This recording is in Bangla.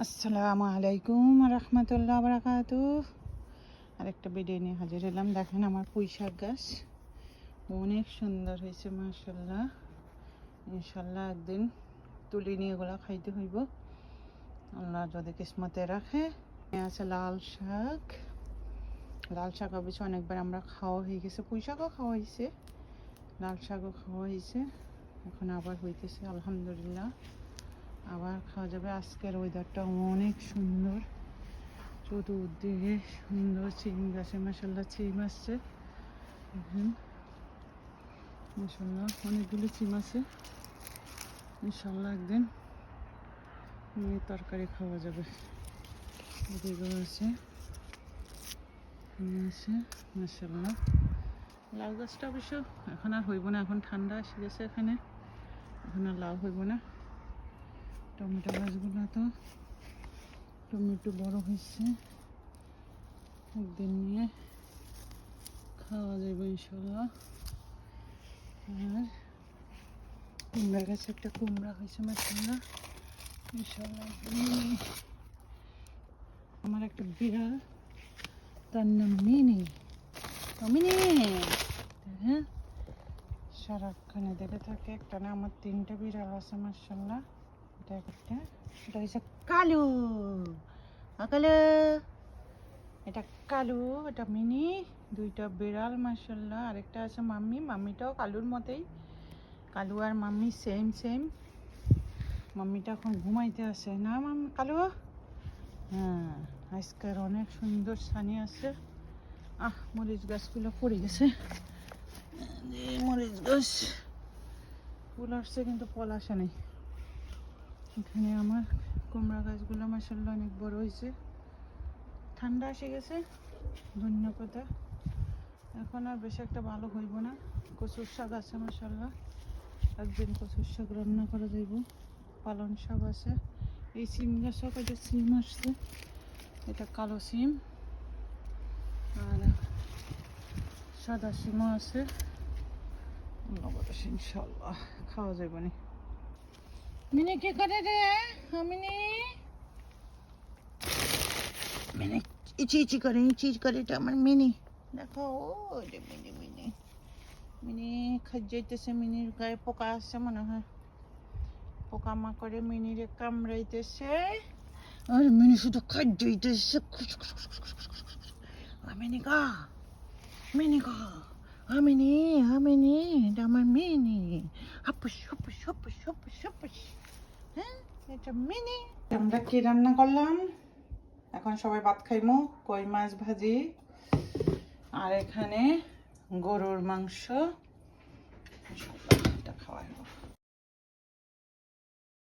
আসসালামু আলাইকুম রহমতুল্লাহ বারাকাতু। আরেকটা ভিডিও নিয়ে হাজির হলাম। দেখেন আমার পুঁই শাক গাছ অনেক সুন্দর হয়েছে মাশাআল্লাহ। ইনশাল্লাহ একদিন তুলে নিয়ে এগুলো খাইতে হইব, আল্লাহ যদি কিসমতে রাখে। আছে লাল শাক। লাল শাক অবশ্য অনেকবার আমরা খাওয়া হয়ে গেছে, পুঁই শাকও খাওয়া হয়েছে, লাল শাকও খাওয়া হয়েছে, এখন আবার হইতেছে আলহামদুলিল্লাহ, আবার খাওয়া যাবে। আজকের ওয়েদারটা অনেক সুন্দর, চতুর্দিকে সুন্দর চিম গাছে মাশাল্লাহ চিম আসছে। দেখেন মাশাল্লাহ অনেকগুলো চিম আছে, ইনশাল্লাহ একদিন নিয়ে তরকারি খাওয়া যাবে। এদিকেও আছে আছে মাশাল্লাহ। লাউ গাছটা অবশ্য এখন আর হইব না, এখন ঠান্ডা এসে গেছে, এখানে এখন আর লাউ হইব না। টমেটো গাছগুলো তো টমেটো বড় হয়েছে, একদিন নিয়ে খাওয়া যাবে ইনশাল্লাহ। আর কুমড়া গাছে একটা কুমড়া হয়েছে মাশাল্লাহ ইনশাল্লাহ। আমার একটা বিড়াল, তার নাম মিনি। মিনি হ্যাঁ, সারাক্ষণে দেখে থাকে। একটা না, আমার 3টা বিড়াল আছে মাশাল্লাহ। এটা একটা, এটা হচ্ছে কালু। কালু, এটা কালু, এটা মিনি। 2টা বিড়াল মাশাল্লাহ। আরেকটা আছে মাম্মি, মাম্মিটাও কালুর মতোই। কালু আর মাম্মি সেম সেম। মাম্মিটা এখন ঘুমাইতে আসে না মাম্মি কালু। হ্যাঁ, আজকের অনেক সুন্দর ছানি আছে। মরিচ গাছগুলো পড়ে গেছে। মরিচ গাছ ফুল আসছে কিন্তু ফল আসে নাই। এখানে আমার কুমড়া গাছগুলো মাশাল্লাহ অনেক বড় হয়েছে। ঠান্ডা এসে গেছে, ধনিয়া পাতা এখন আর বেশি একটা ভালো হইব না। কচুর শাক আছে মাশাল্লাহ, একদিন কচুর শাক রান্না করা যাইব। পালং শাক আছে। এই সিম গাছও কয়টা সিম আসছে, এটা কালো সিম, আর সাদা সিমও আছে। ইনশাল্লাহ খাওয়া যাইব না। মিনি কি করে রে? মিনি মিনি ইচি ইচি করে, ইচি করে। এটা আমার মিনি, দেখো ও যে মিনি মিনি মিনি খাই যাইতেছে। মিনির গায়ে পোকা আসছে মনে হয়, পোকা মাকড়ে মিনিরে কামড়াইতেছে। আর মিনি শুধু খাই যাইতেছে। মিনি কা, মিনি কা, মিনি মিনি, এটা আমার মিনি। হাপুস হাপুস হাপুস হাপুস হাপুস। হ্যাঁ, এটা মিনি। আমরা কি রান্না করলাম? এখন সবাই ভাত খাইমু। কই মাছ ভাজি, আর এখানে গরুর মাংস,